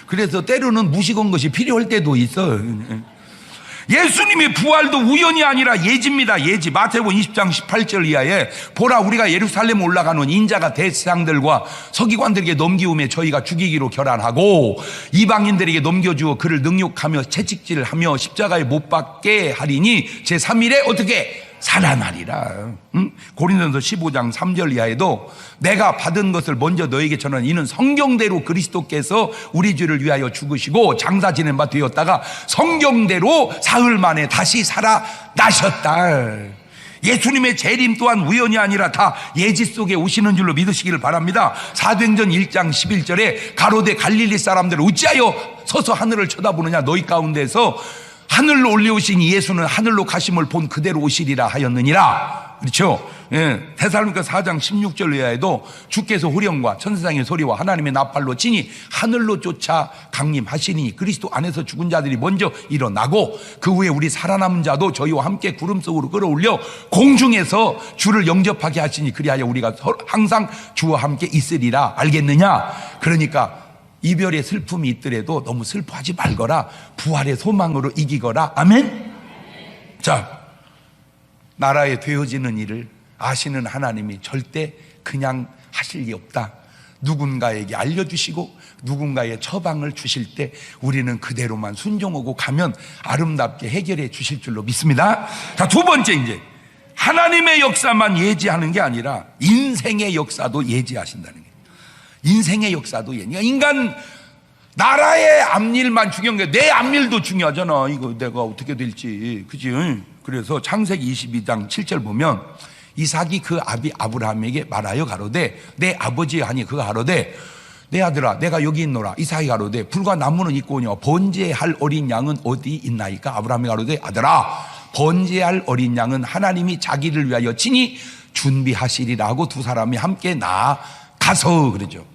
A: 그래서 때로는 무식한 것이 필요할 때도 있어. 예수님의 부활도 우연이 아니라 예지입니다. 예지. 마태복음 20장 18절 이하에 보라 우리가 예루살렘 올라가는 인자가 대제사장들과 서기관들에게 넘기움에 저희가 죽이기로 결단하고 이방인들에게 넘겨주어 그를 능욕하며 채찍질을 하며 십자가에 못 박게 하리니 제3일에 어떻게 살아나리라. 고린도전서 15장 3절 이하에도 내가 받은 것을 먼저 너에게 전하는 이는 성경대로 그리스도께서 우리 죄를 위하여 죽으시고 장사 지낸 바 되었다가 성경대로 사흘 만에 다시 살아나셨다. 예수님의 재림 또한 우연이 아니라 다 예지 속에 오시는 줄로 믿으시기를 바랍니다. 사도행전 1장 11절에 가로되 갈릴리 사람들을 어찌하여 서서 하늘을 쳐다보느냐 너희 가운데서 하늘로 올려오신 예수는 하늘로 가심을 본 그대로 오시리라 하였느니라. 그렇죠? 데살로니가 4장 16절 이하에도 주께서 호령과 천사장의 소리와 하나님의 나팔로 치니 하늘로 쫓아 강림하시니 그리스도 안에서 죽은 자들이 먼저 일어나고 그 후에 우리 살아남은 자도 저희와 함께 구름 속으로 끌어올려 공중에서 주를 영접하게 하시니 그리하여 우리가 항상 주와 함께 있으리라. 알겠느냐? 그러니까 이별의 슬픔이 있더라도 너무 슬퍼하지 말거라. 부활의 소망으로 이기거라. 아멘. 자, 나라에 되어지는 일을 아시는 하나님이 절대 그냥 하실 리 없다. 누군가에게 알려주시고 누군가의 처방을 주실 때 우리는 그대로만 순종하고 가면 아름답게 해결해 주실 줄로 믿습니다. 자, 두 번째, 이제 하나님의 역사만 예지하는 게 아니라 인생의 역사도 예지하신다는 거예요. 인생의 역사도 그러니까 인간 나라의 앞일만 중요한 게 내 앞일도 중요하잖아. 이거 내가 어떻게 될지, 그지? 그래서 창세기 22장 7절 보면 이삭이 그 아비 아브라함에게 말하여 가로되 내 아버지 하니 그가 가로되 내 아들아 내가 여기 있노라. 이삭이 가로되 불과 나무는 있고 오냐 번제할 어린 양은 어디 있나이까? 아브라함이 가로되 아들아 번제할 어린 양은 하나님이 자기를 위하여 친히 준비하시리라 하고 두 사람이 함께 나아가서 그러죠.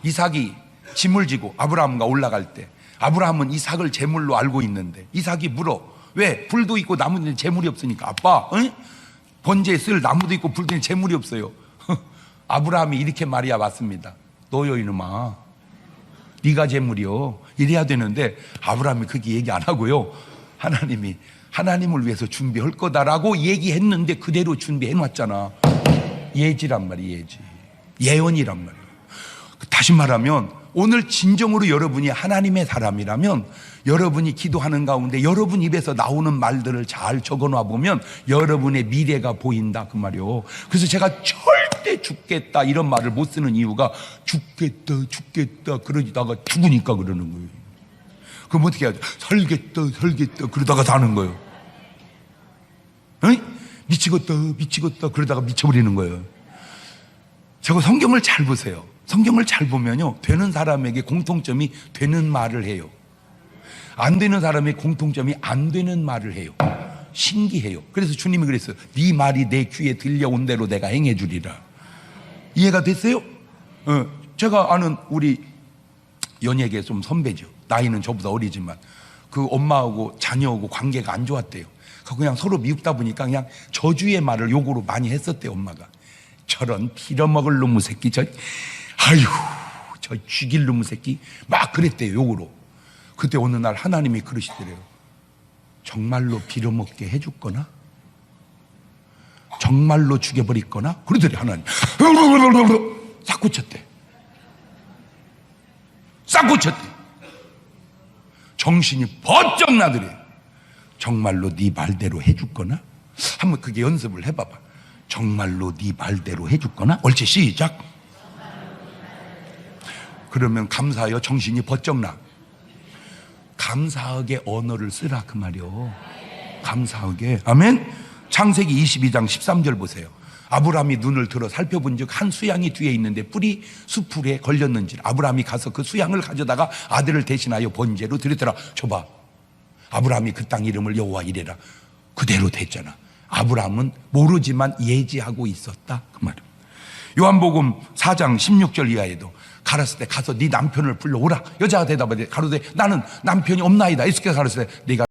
A: 이삭이 짐을 지고 아브라함과 올라갈 때 아브라함은 이삭을 제물로 알고 있는데 이삭이 물어. 왜? 불도 있고 나무도 제물이 없으니까. 아빠, 응? 번제에 쓸 나무도 있고 불도 있는 제물이 없어요. 아브라함이 이렇게 말이야 맞습니다. 너요 이놈아, 네가 제물이요. 이래야 되는데 아브라함이 그렇게 얘기 안 하고요. 하나님이 하나님을 위해서 준비할 거다라고 얘기했는데 그대로 준비해 놨잖아. 예지란 말이야. 예지. 예언이란 말이야. 다시 말하면 오늘 진정으로 여러분이 하나님의 사람이라면 여러분이 기도하는 가운데 여러분 입에서 나오는 말들을 잘 적어놔 보면 여러분의 미래가 보인다 그 말이요. 그래서 제가 절대 죽겠다 이런 말을 못 쓰는 이유가 죽겠다 그러다가 죽으니까 그러는 거예요. 그럼 어떻게 하죠? 살겠다 그러다가 사는 거예요. 응? 미치겠다 그러다가 미쳐버리는 거예요. 저거 성경을 잘 보세요. 성경을 잘 보면요, 되는 사람에게 공통점이 되는 말을 해요. 안 되는 사람의 공통점이 안 되는 말을 해요. 신기해요. 그래서 주님이 그랬어요. 네 말이 내 귀에 들려온 대로 내가 행해 주리라. 이해가 됐어요? 제가 아는 우리 연예계 좀 선배죠. 나이는 저보다 어리지만 그 엄마하고 자녀하고 관계가 안 좋았대요. 그냥 서로 미흡다 보니까 그냥 저주의 말을 욕으로 많이 했었대요. 엄마가 저런 빌어먹을 놈의 새끼, 저 죽일 놈의 새끼 막 그랬대요, 욕으로. 그때 어느 날 하나님이 그러시더래요. 정말로 빌어먹게 해줄 거나? 정말로 죽여버릴 거나? 그러더래 하나님. 싹고 쳤대. 정신이 번쩍 나더래. 정말로 네 말대로 해줄 거나? 한번 그게 연습을 해봐봐. 정말로 네 말대로 해줄 거나? 옳지, 시작. 그러면 감사하여 정신이 번쩍 나. 감사하게 언어를 쓰라 그 말이요. 감사하게. 아멘. 창세기 22장 13절 보세요. 아브라함이 눈을 들어 살펴본 즉 한 수양이 뒤에 있는데 뿔이 수풀에 걸렸는지 아브라함이 가서 그 수양을 가져다가 아들을 대신하여 번제로 드렸더라. 줘봐, 아브라함이 그 땅 이름을 여호와 이레라. 그대로 됐잖아. 아브라함은 모르지만 예지하고 있었다, 그 말이야. 요한복음 4장 16절 이하에도 가라사대 가서 네 남편을 불러오라. 여자가 대답하되 가로되 나는 남편이 없나이다. 예수께서 가라사대 네가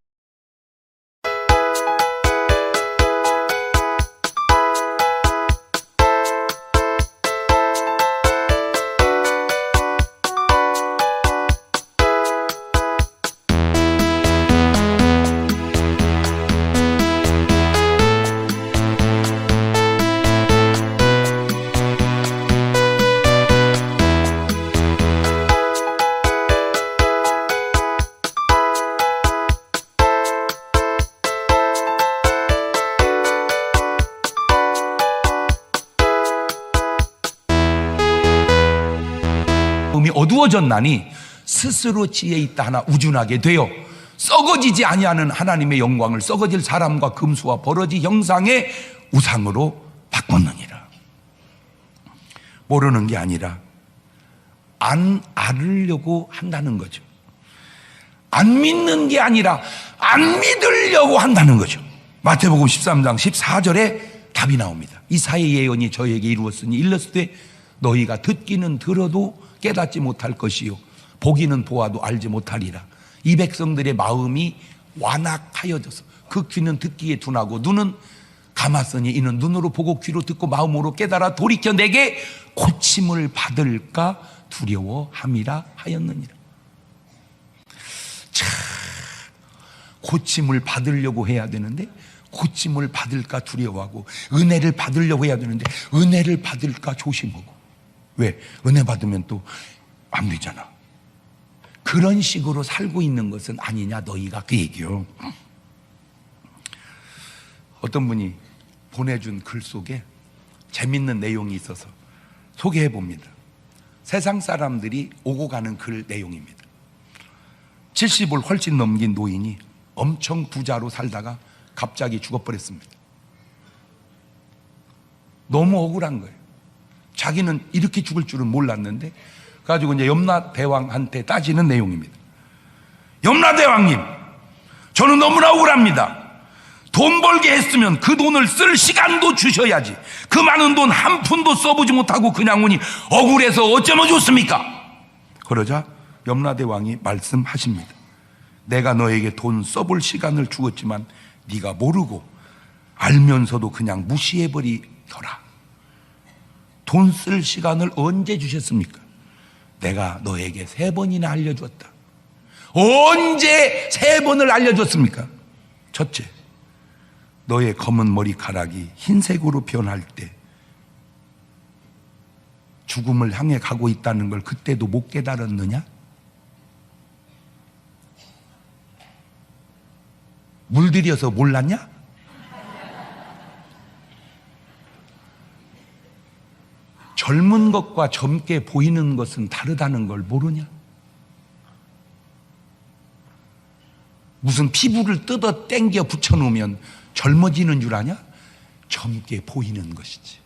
A: 마음이 어두워졌나니 스스로 지혜 있다 하나 우준하게 되어 썩어지지 아니하는 하나님의 영광을 썩어질 사람과 금수와 버러지 형상의 우상으로 바꿨느니라. 모르는 게 아니라 안 알으려고 한다는 거죠. 안 믿는 게 아니라 안 믿으려고 한다는 거죠. 마태복음 13장 14절에 답이 나옵니다. 이사야의 예언이 저에게 이루었으니 일렀을 때 너희가 듣기는 들어도 깨닫지 못할 것이요 보기는 보아도 알지 못하리라. 이 백성들의 마음이 완악하여져서 그 귀는 듣기에 둔하고 눈은 감았으니 이는 눈으로 보고 귀로 듣고 마음으로 깨달아 돌이켜 내게 고침을 받을까 두려워함이라 하였느니라. 참, 고침을 받으려고 해야 되는데 고침을 받을까 두려워하고 은혜를 받으려고 해야 되는데 은혜를 받을까 조심하고. 왜? 은혜 받으면 또 안 되잖아. 그런 식으로 살고 있는 것은 아니냐 너희가, 그 얘기요. 어떤 분이 보내준 글 속에 재밌는 내용이 있어서 소개해 봅니다. 세상 사람들이 오고 가는 글 내용입니다. 70을 훨씬 넘긴 노인이 엄청 부자로 살다가 갑자기 죽어버렸습니다. 너무 억울한 거예요. 자기는 이렇게 죽을 줄은 몰랐는데 가지고 이제 염라대왕한테 따지는 내용입니다. 염라대왕님, 저는 너무나 억울합니다. 돈 벌게 했으면 그 돈을 쓸 시간도 주셔야지. 그 많은 돈 한 푼도 써보지 못하고 그냥 오니 억울해서 어쩌면 좋습니까? 그러자 염라대왕이 말씀하십니다. 내가 너에게 돈 써볼 시간을 주었지만 네가 모르고 알면서도 그냥 무시해버리더라. 돈 쓸 시간을 언제 주셨습니까? 내가 너에게 3번이나 알려줬다. 언제 3번을 알려줬습니까? 첫째, 너의 검은 머리카락이 흰색으로 변할 때 죽음을 향해 가고 있다는 걸 그때도 못 깨달았느냐? 물들여서 몰랐냐? 젊은 것과 젊게 보이는 것은 다르다는 걸 모르냐? 무슨 피부를 뜯어 땡겨 붙여놓으면 젊어지는 줄 아냐? 젊게 보이는 것이지.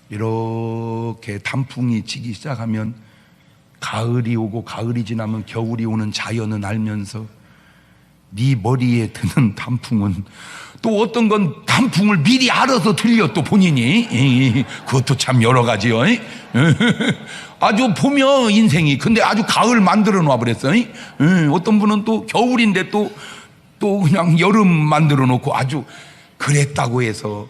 A: 이렇게 단풍이 지기 시작하면 가을이 오고 가을이 지나면 겨울이 오는 자연은 알면서 네 머리에 드는 단풍은 또 어떤 건 단풍을 미리 알아서 들려 또 본인이. 그것도 참 여러 가지요. 아주 보며 인생이 근데 아주 가을 만들어 놔 버렸어. 어떤 분은 또 겨울인데 또 그냥 여름 만들어 놓고 아주 그랬다고 해서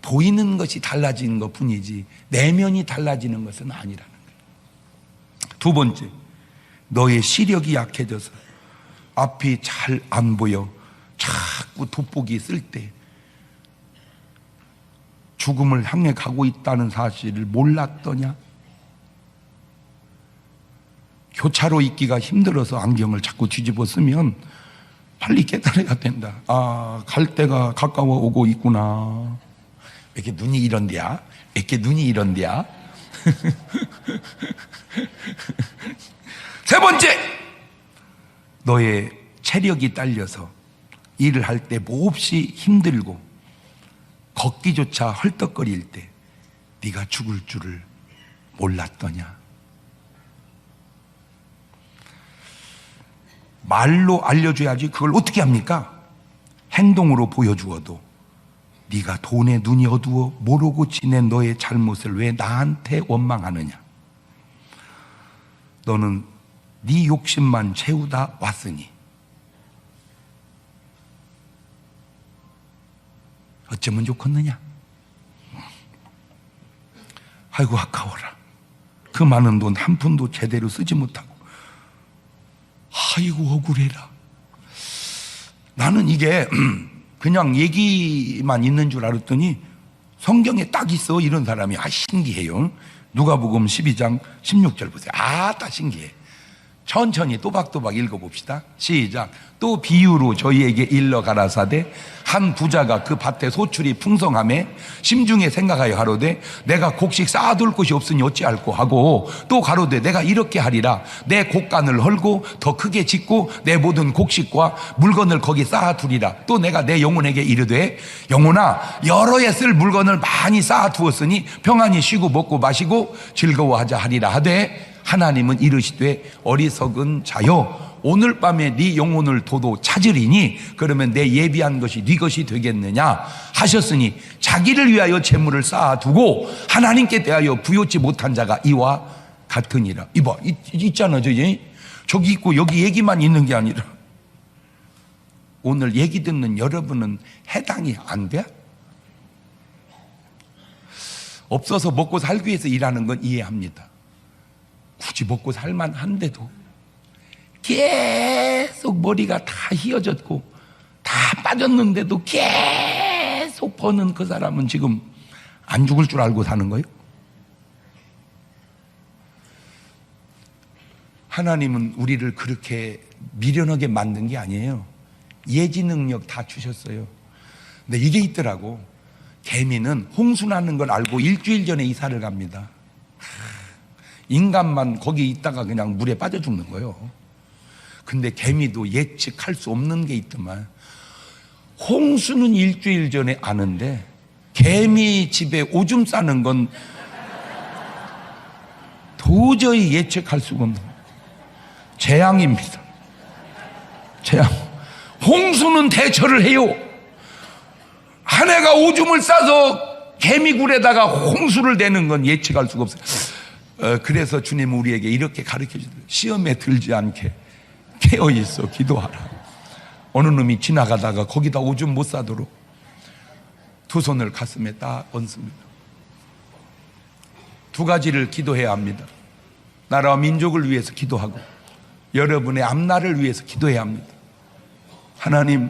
A: 보이는 것이 달라지는 것 뿐이지 내면이 달라지는 것은 아니라는 거예요. 두 번째, 너의 시력이 약해져서 앞이 잘 안 보여 자꾸 돋보기 쓸 때 죽음을 향해 가고 있다는 사실을 몰랐더냐? 교차로 있기가 힘들어서 안경을 자꾸 뒤집어 쓰면 빨리 깨달아야 된다. 아, 갈 때가 가까워 오고 있구나. 왜 이렇게 눈이 이런데야? 왜 이렇게 눈이 이런데야? 세 번째, 너의 체력이 딸려서 일을 할 때 몹시 힘들고 걷기조차 헐떡거릴 때 네가 죽을 줄을 몰랐더냐. 말로 알려줘야지 그걸 어떻게 합니까? 행동으로 보여주어도 네가 돈에 눈이 어두워 모르고 지낸 너의 잘못을 왜 나한테 원망하느냐. 너는 네 욕심만 채우다 왔으니 어쩌면 좋겠느냐. 아이고 아까워라. 그 많은 돈 한 푼도 제대로 쓰지 못하고 아이고 억울해라. 나는 이게 그냥 얘기만 있는 줄 알았더니 성경에 딱 있어. 이런 사람이. 신기해요. 누가복음 12장 16절 보세요. 다 신기해. 천천히 또박또박 읽어봅시다. 시작. 또 비유로 저희에게 일러 가라사대 한 부자가 그 밭에 소출이 풍성함에 심중에 생각하여 가로되 내가 곡식 쌓아둘 곳이 없으니 어찌할꼬 하고 또 가로되 내가 이렇게 하리라. 내 곡간을 헐고 더 크게 짓고 내 모든 곡식과 물건을 거기 쌓아두리라. 또 내가 내 영혼에게 이르되 영혼아 여러 해 쓸 물건을 많이 쌓아두었으니 평안히 쉬고 먹고 마시고 즐거워하자 하리라 하되 하나님은 이르시되 어리석은 자여 오늘 밤에 네 영혼을 도도 찾으리니 그러면 내 예비한 것이 네 것이 되겠느냐 하셨으니 자기를 위하여 재물을 쌓아두고 하나님께 대하여 부요치 못한 자가 이와 같으니라. 이봐 있잖아. 저기 있고 여기 얘기만 있는 게 아니라 오늘 얘기 듣는 여러분은 해당이 안 돼? 없어서 먹고 살기 위해서 일하는 건 이해합니다. 굳이 먹고 살만한데도 계속 머리가 다 휘어졌고 다 빠졌는데도 계속 버는 그 사람은 지금 안 죽을 줄 알고 사는 거예요? 하나님은 우리를 그렇게 미련하게 만든 게 아니에요. 예지 능력 다 주셨어요. 근데 이게 있더라고. 개미는 홍수나는 걸 알고 일주일 전에 이사를 갑니다. 인간만 거기 있다가 그냥 물에 빠져 죽는 거예요. 근데 개미도 예측할 수 없는 게 있더만 홍수는 일주일 전에 아는데 개미 집에 오줌 싸는 건 도저히 예측할 수가 없는 재앙입니다. 재앙. 홍수는 대처를 해요. 한 해가 오줌을 싸서 개미굴에다가 홍수를 내는 건 예측할 수가 없어요. 그래서 주님은 우리에게 이렇게 가르쳐 주더라고요. 시험에 들지 않게 깨어있어 기도하라. 어느 놈이 지나가다가 거기다 오줌 못 싸도록 두 손을 가슴에 딱 얹습니다. 두 가지를 기도해야 합니다. 나라와 민족을 위해서 기도하고 여러분의 앞날을 위해서 기도해야 합니다. 하나님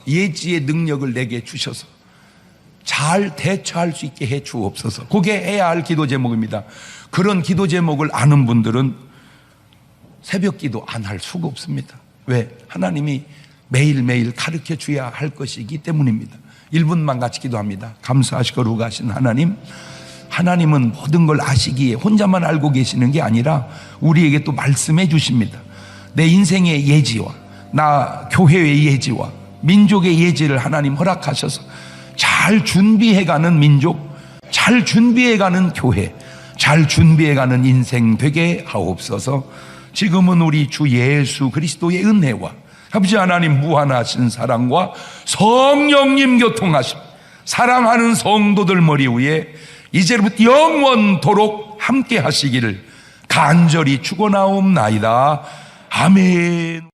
A: 예지의 능력을 내게 주셔서 잘 대처할 수 있게 해 주옵소서. 그게 해야 할 기도 제목입니다. 그런 기도 제목을 아는 분들은 새벽 기도 안 할 수가 없습니다. 왜? 하나님이 매일매일 가르쳐 줘야 할 것이기 때문입니다. 1분만 같이 기도합니다. 감사하시고 거룩하신 하나님, 하나님은 모든 걸 아시기에 혼자만 알고 계시는 게 아니라 우리에게 또 말씀해 주십니다. 내 인생의 예지와 나 교회의 예지와 민족의 예지를 하나님 허락하셔서 잘 준비해가는 민족, 잘 준비해가는 교회, 잘 준비해가는 인생 되게 하옵소서. 지금은 우리 주 예수 그리스도의 은혜와 아버지 하나님 무한하신 사랑과 성령님 교통하심, 사랑하는 성도들 머리 위에 이제부터 영원토록 함께 하시기를 간절히 축원하옵나이다. 아멘.